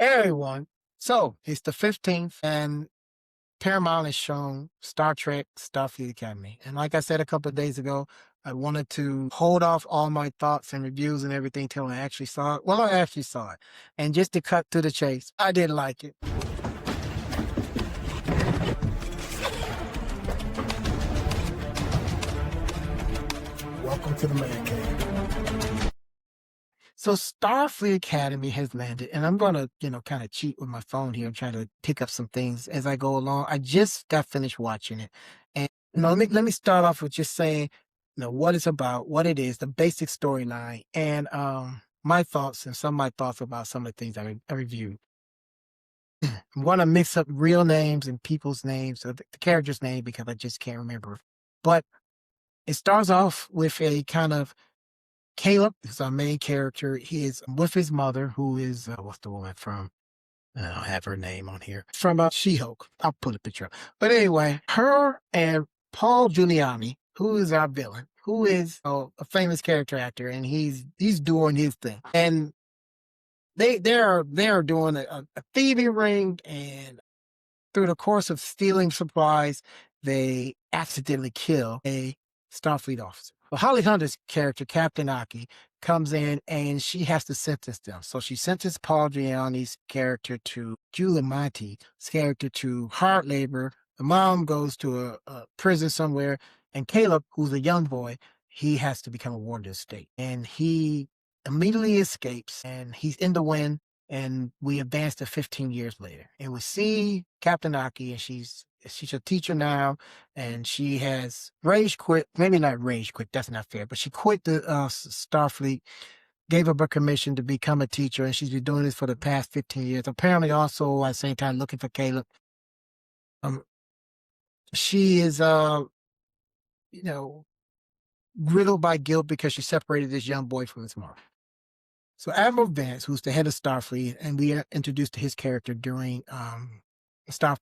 everyone. So it's the 15th, and Paramount has shown Star Trek Starfleet Academy. And like I said a couple of days ago, I wanted to hold off all my thoughts and reviews and everything till I actually saw it. Well, I actually saw it. And just to cut to the chase, I didn't like it. Welcome to the Man Cave. So Starfleet Academy has landed, and I'm gonna, kind of cheat with my phone here and try to pick up some things as I go along. I just got finished watching it, and let me start off with just saying, what it's about, what it is, the basic storyline, and my thoughts and some of my thoughts about some of the things I reviewed. I'm gonna mix up real names and people's names, or the character's name because I just can't remember. But it starts off with a kind of Caleb is our main character. He is with his mother, who is what's the woman from? I don't have her name on here. From She-Hulk. I'll put a picture up. But anyway, her and Paul Giuliani, who is our villain, who is a famous character actor, and he's doing his thing. And they're doing a thieving ring, and through the course of stealing supplies, they accidentally kill a Starfleet officer. Well, Holly Hunter's character, Captain Aki, comes in and she has to sentence them. So she sentenced Paul Giuliani's character to Giuliani's character to hard labor. The mom goes to a prison somewhere, and Caleb, who's a young boy, he has to become a warden of the state. And he immediately escapes, and he's in the wind, and we advance to 15 years later. And we see Captain Aki, and she's a teacher now, and she has rage quit. Maybe not rage quit. That's not fair. But she quit the Starfleet, gave up her commission to become a teacher, and she's been doing this for the past 15 years. Apparently, also at the same time looking for Caleb. She is, riddled by guilt because she separated this young boy from his mom. So Admiral Vance, who's the head of Starfleet, and we are introduced to his character during Star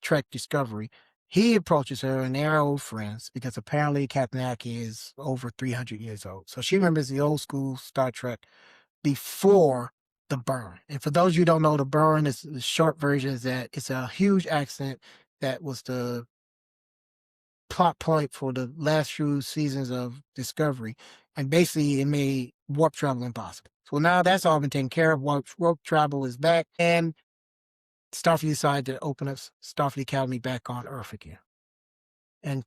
Trek Discovery, he approaches her, and they're old friends because apparently Captain Aki is over 300 years old. So she remembers the old school Star Trek before the burn. And for those of you who don't know, the burn is the short version is that it's a huge accident that was the plot point for the last few seasons of Discovery. And basically it made warp travel impossible. So now that's all been taken care of. Warp travel is back, and Starfleet decided to open up Starfleet Academy back on Earth again. And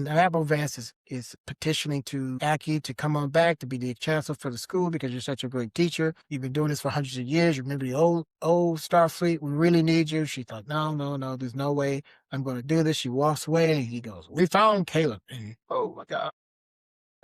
Admiral Vance is petitioning to Aki to come on back to be the chancellor for the school because you're such a great teacher. You've been doing this for hundreds of years. You remember the old Starfleet? We really need you. She thought, no, there's no way I'm going to do this. She walks away, and he goes, "We found Caleb." And, oh my God.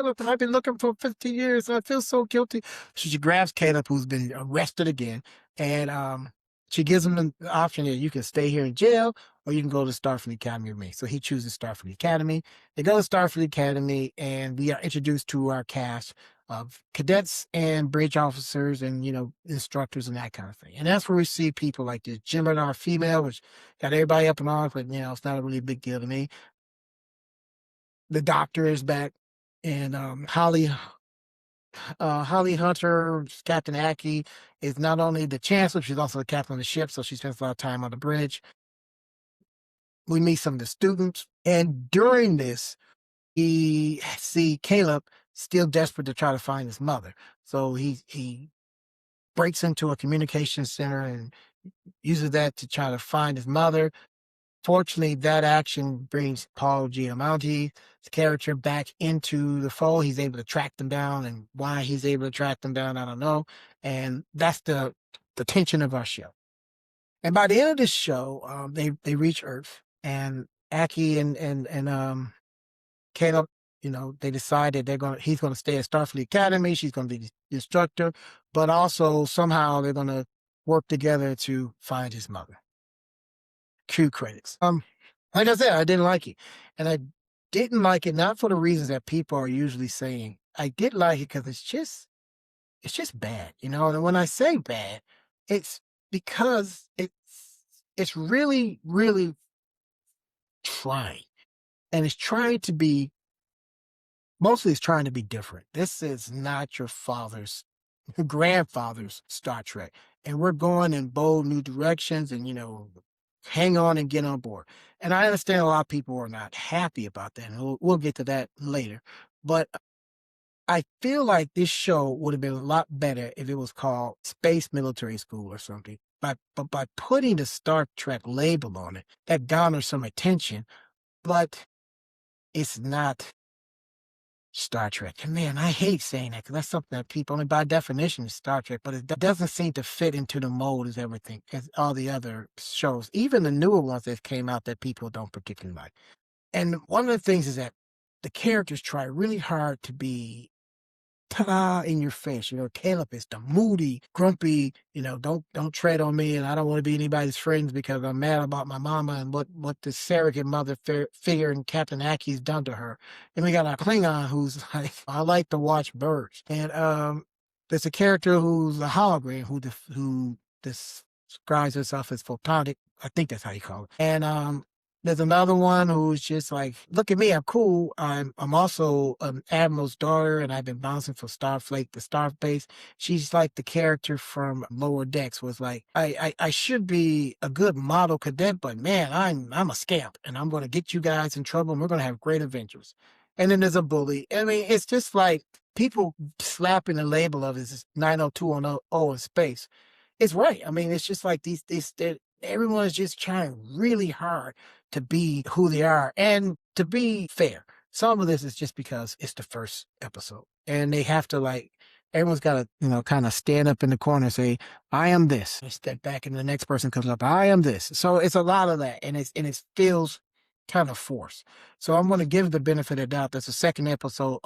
I've been looking for 50 years, and I feel so guilty. So she grabs Caleb, who's been arrested again, and she gives him the option that you can stay here in jail, or you can go to Starfleet Academy with me. So he chooses Starfleet Academy. They go to Starfleet Academy, and we are introduced to our cast of cadets and bridge officers and, instructors and that kind of thing. And that's where we see people like this Gemini female, which got everybody up in arms, but, it's not a really big deal to me. The doctor is back. And Holly Hunter, Captain Aki, is not only the chancellor, she's also the captain of the ship, so she spends a lot of time on the bridge. We meet some of the students, and during this, we see Caleb still desperate to try to find his mother. So he breaks into a communication center and uses that to try to find his mother. Fortunately, that action brings Paul Giamatti's character back into the fold. He's able to track them down, and why he's able to track them down, I don't know. And that's the tension of our show. And by the end of this show, they reach Earth, and Aki and Caleb, they decide that he's gonna stay at Starfleet Academy. She's gonna be the instructor, but also somehow they're gonna work together to find his mother. Cue credits. Like I said, I didn't like it. And I didn't like it not for the reasons that people are usually saying. I did like it because it's just bad, And when I say bad, it's because it's really, really trying. And it's trying to be mostly it's trying to be different. This is not your father's grandfather's Star Trek, and we're going in bold new directions, and hang on and get on board. And I understand a lot of people are not happy about that, and we'll get to that later. But I feel like this show would have been a lot better if it was called Space Military School or something. But by putting the Star Trek label on it, that garners some attention, but it's not Star Trek. And man, I hate saying that because that's something that people, I mean, by definition, is Star Trek, but it doesn't seem to fit into the mold as everything, as all the other shows, even the newer ones that came out that people don't particularly like. And one of the things is that the characters try really hard to be ta in your face. Caleb is the moody, grumpy, don't tread on me, and I don't want to be anybody's friends because I'm mad about my mama and what the surrogate mother figure and Captain Aki's done to her. And we got our Klingon who's like, I like to watch birds. And there's a character who's a hologram who describes herself as photonic. I think that's how you call it. And there's another one who's just like, look at me, I'm cool. I'm also an admiral's daughter, and I've been bouncing for StarFleet, the Starbase. She's like the character from Lower Decks. Was like, I should be a good model cadet, but man, I'm a scamp, and I'm going to get you guys in trouble, and we're going to have great adventures. And then there's a bully. I mean, it's just like people slapping the label of this 90210 in space. It's right. I mean, it's just like everyone is just trying really hard to be who they are. And to be fair, some of this is just because it's the first episode. And they have to everyone's got to, kind of stand up in the corner and say, I am this. And step back and the next person comes up, I am this. So it's a lot of that. And it feels kind of forced. So I'm going to give it the benefit of the doubt. That's the second episode.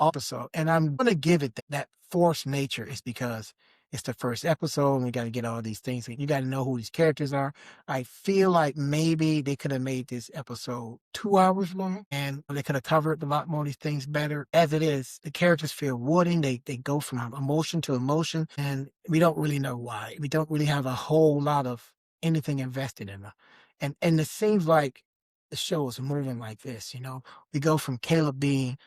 And I'm going to give it that forced nature is because it's the first episode and we got to get all these things. You got to know who these characters are. I feel like maybe they could have made this episode 2 hours long and they could have covered a lot more of these things better. As it is, the characters feel wooden. They go from emotion to emotion, and we don't really know why. We don't really have a whole lot of anything invested in them. And it seems like the show is moving like this. We go from Caleb being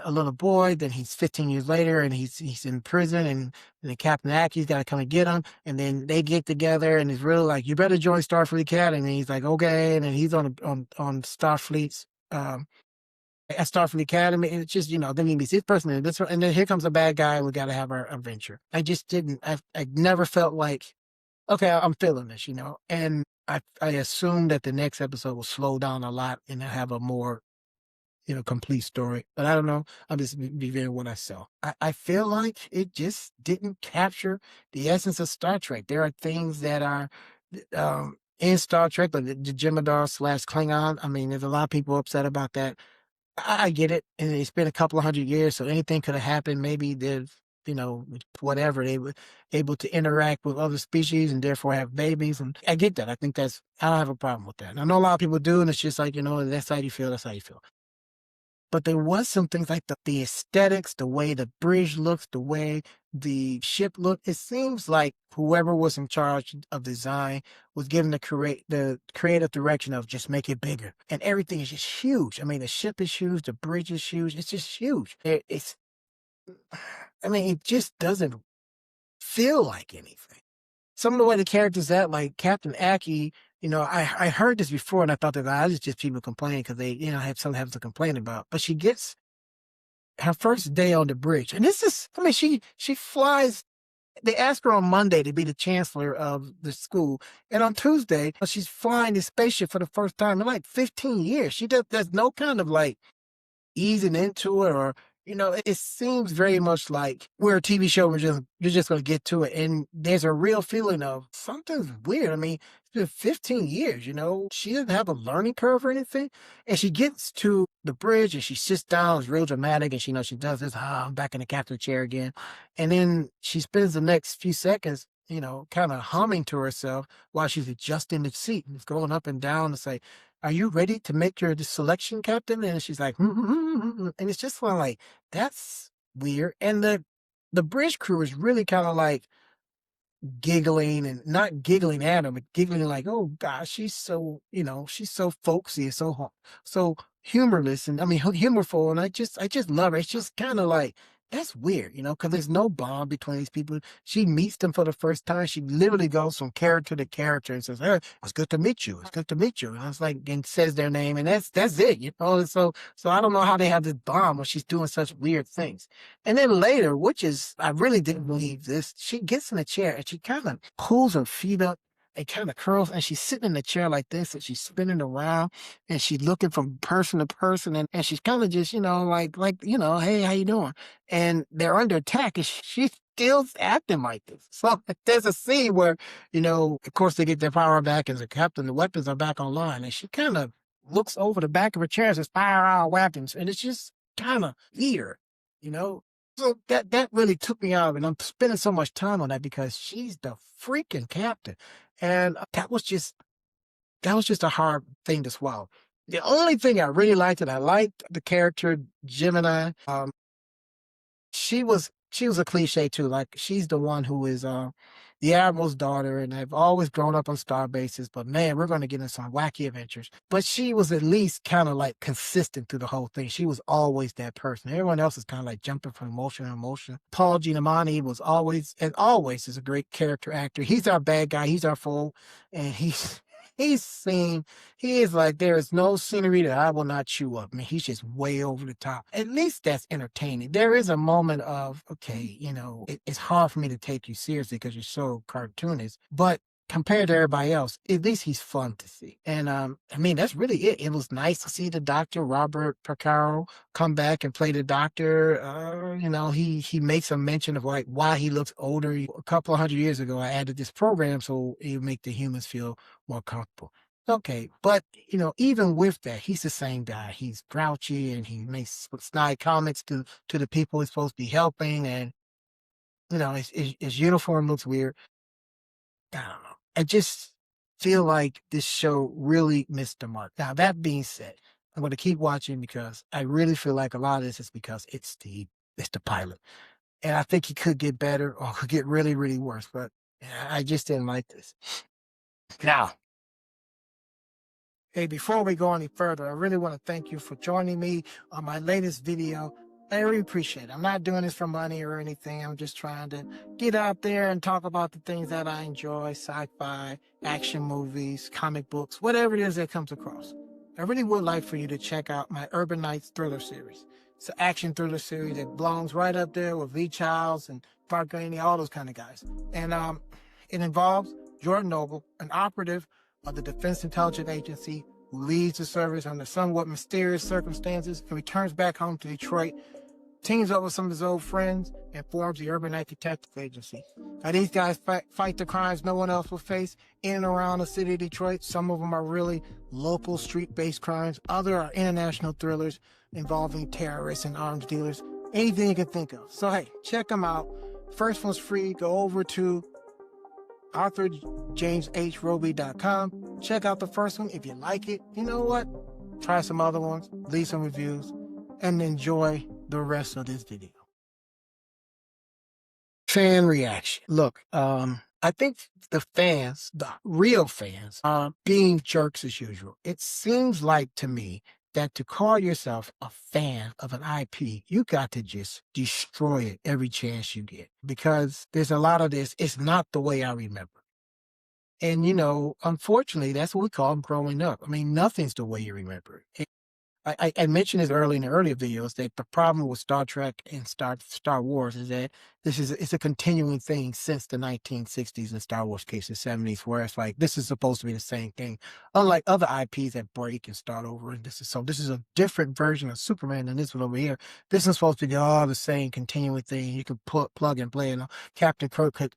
a little boy, then he's 15 years later and he's in prison, and then Captain Aki's got to come and get him, and then they get together and it's really like, you better join Starfleet Academy. And he's like, okay, and then he's on Starfleet's at Starfleet Academy, and it's just, then he meets this person and this one, and then here comes a bad guy, we got to have our adventure. I just didn't, I never felt like, okay, I'm feeling this, and I assumed that the next episode will slow down a lot and have a more complete story. But I don't know. I'm just reviewing what I saw. I feel like it just didn't capture the essence of Star Trek. There are things that are in Star Trek, but the Jemadar / Klingon, I mean, there's a lot of people upset about that. I get it. And it's been a couple of 100 years, so anything could have happened. Maybe they've, whatever, they were able to interact with other species and therefore have babies. And I get that. I think I don't have a problem with that. And I know a lot of people do, and it's just like, that's how you feel. That's how you feel. But there was some things like the aesthetics, the way the bridge looks, the way the ship looked. It seems like whoever was in charge of design was given the creative direction of just make it bigger. And everything is just huge. I mean, the ship is huge, the bridge is huge. It's just huge. It just doesn't feel like anything. Some of the way the characters act, like Captain Aki, I heard this before and I thought that it's just people complaining because they, have something to complain about. But she gets her first day on the bridge. And this is, she flies. They asked her on Monday to be the chancellor of the school. And on Tuesday, she's flying this spaceship for the first time in 15 years. There's no kind of easing into it, or it seems very much like we're a TV show. You're just going to get to it, and there's a real feeling of something's weird. I mean, it's been 15 years. She doesn't have a learning curve or anything, and she gets to the bridge and she sits down. It's real dramatic, and she does this. I'm back in the captain chair again, and then she spends the next few seconds, kind of humming to herself while she's adjusting the seat and it's going up and down to say, are you ready to make your selection, Captain? And she's like, and it's just like, that's weird. And the bridge crew is really kind of giggling, and not giggling at him, but giggling like, oh gosh, she's so, she's so folksy and so humorless, and humorful. And I just love her. It's just kind of That's weird, because there's no bond between these people. She meets them for the first time. She literally goes from character to character and says, "Hey, it's good to meet you. It's good to meet you." And I was like, and says their name, and that's it. And so I don't know how they have this bond when she's doing such weird things. And then later, which is I really didn't believe this, she gets in a chair and she kind of pulls her feet up and kind of curls, and she's sitting in the chair like this, and she's spinning around, and she's looking from person to person, and she's kind of just, hey, how you doing? And they're under attack, and she's still acting like this. So there's a scene where, of course, they get their power back as a captain. The weapons are back online, and she kind of looks over the back of her chair and says, "Fire our weapons," and it's just kind of weird, you know. So that really took me out, and I'm spending so much time on that because she's the freaking captain, and that was just a hard thing to swallow. The only thing I really liked, and I liked the character Gemini. She was a cliche too. Like she's the one who is the admiral's daughter, and I've always grown up on star bases. But man, we're going to get into some wacky adventures. But she was at least kind of like consistent through the whole thing. She was always that person. Everyone else is kind of like jumping from emotion to emotion. Paul Giamatti was always, and always is a great character actor. He's our bad guy. He's our foe, and he's seen he is like, there is no scenery that I will not chew up. I mean, he's just way over the top. At least that's entertaining. There is a moment of, okay, it's hard for me to take you seriously because you're so cartoonish, but compared to everybody else, at least he's fun to see. And I mean, that's really it. It was nice to see the doctor, Robert Picaro, come back and play the doctor. He makes a mention of like why he looks older. A couple of hundred years ago, I added this program so it would make the humans feel more comfortable. Okay, but even with that, he's the same guy. He's grouchy and he makes snide comments to the people he's supposed to be helping, and his uniform looks weird. I don't know. I just feel like this show really missed the mark. Now that being said, I'm going to keep watching because I really feel like a lot of this is because it's the pilot, and I think he could get better or could get really really worse. But I just didn't like this. Now, hey, before we go any further, I really want to thank you for joining me on my latest video. I really appreciate it. I'm not doing this for money or anything. I'm just trying to get out there and talk about the things that I enjoy, sci-fi, action movies, comic books, whatever it is that comes across. I really would like for you to check out my UrbanKnights Thriller series. It's an action thriller series that belongs right up there with Lee Childs and Clark Graney, all those kind of guys. And it involves Jordan Noble, an operative of the Defense Intelligence Agency who leaves the service under somewhat mysterious circumstances and returns back home to Detroit, teams up with some of his old friends, and forms the Urban Night Detective Agency. Now, these guys fight the crimes no one else will face in and around the city of Detroit. Some of them are really local street-based crimes. Others are international thrillers involving terrorists and arms dealers. Anything you can think of. So, hey, check them out. First one's free. Go over to ArthurJamesHRoby.com. Check out the first one. If you like it, you know what? Try some other ones, leave some reviews, and enjoy the rest of this video. Fan reaction. Look, I think the fans, the real fans, are being jerks as usual. It seems like to me that to call yourself a fan of an IP, you got to just destroy it every chance you get because there's a lot of this. It's not the way I remember. And, unfortunately, that's what we call growing up. I mean, nothing's the way you remember it. I mentioned this early in the earlier videos that the problem with Star Trek and Star Wars is that it's a continuing thing since the 1960s and Star Wars case, the 70s, where it's like this is supposed to be the same thing. Unlike other IPs that break and start over, and this is a different version of Superman than this one over here. This is supposed to be all the same continuing thing. You can plug and play, and Captain Kirk could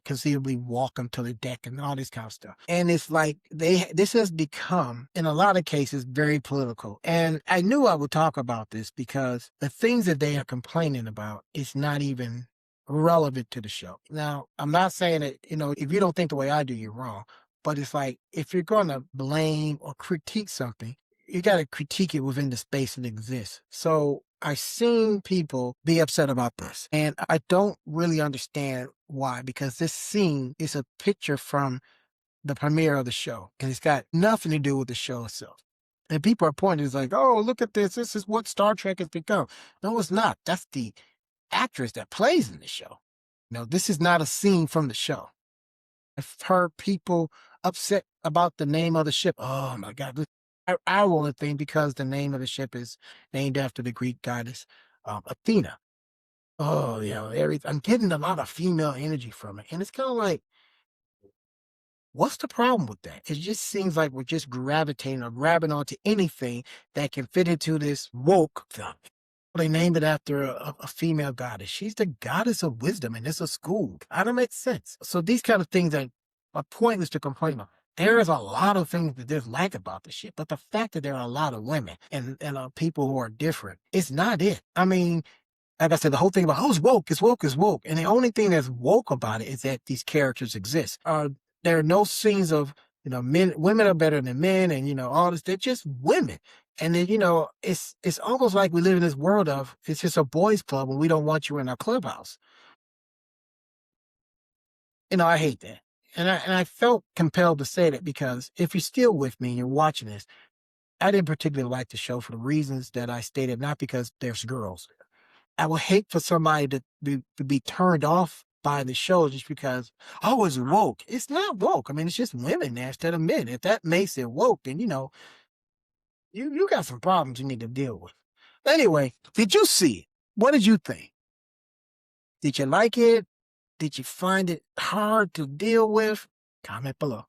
conceivably walk them to the deck and all this kind of stuff. And it's like this has become, in a lot of cases, very political. And I knew I would talk about this because the things that they are complaining about is not even relevant to the show. Now, I'm not saying that, if you don't think the way I do, you're wrong. But it's like, if you're going to blame or critique something, you got to critique it within the space that exists. So I've seen people be upset about this, and I don't really understand why, because this scene is a picture from the premiere of the show, and it's got nothing to do with the show itself. And people are pointing, it's like, oh, look at this. This is what Star Trek has become. No, it's not. That's the actress that plays in the show. This is not a scene from the show. I've heard people upset about the name of the ship. Oh my God. I only think because the name of the ship is named after the Greek goddess Athena. Oh, I'm getting a lot of female energy from it. And it's kind of like, what's the problem with that? It just seems like we're just gravitating or grabbing onto anything that can fit into this woke thing. They named it after a female goddess. She's the goddess of wisdom, and it's a school. I don't make sense. So these kind of things are pointless to complain about. There is a lot of things to dislike about the shit, but the fact that there are a lot of women and people who are different, it's not it. I mean, like I said, the whole thing about, oh, it's woke, it's woke, it's woke. And the only thing that's woke about it is that these characters exist. There are no scenes of, women are better than men and, all this. They're just women. And then, it's almost like we live in this world of, it's just a boys club and we don't want you in our clubhouse. I hate that. And I felt compelled to say that because if you're still with me and you're watching this, I didn't particularly like the show for the reasons that I stated, not because there's girls. I would hate for somebody to be turned off by the show just because, oh, it's woke. It's not woke. I mean, it's just women there instead of men. If that makes it woke, then you got some problems you need to deal with. Anyway, did you see it? What did you think? Did you like it? Did you find it hard to deal with? Comment below.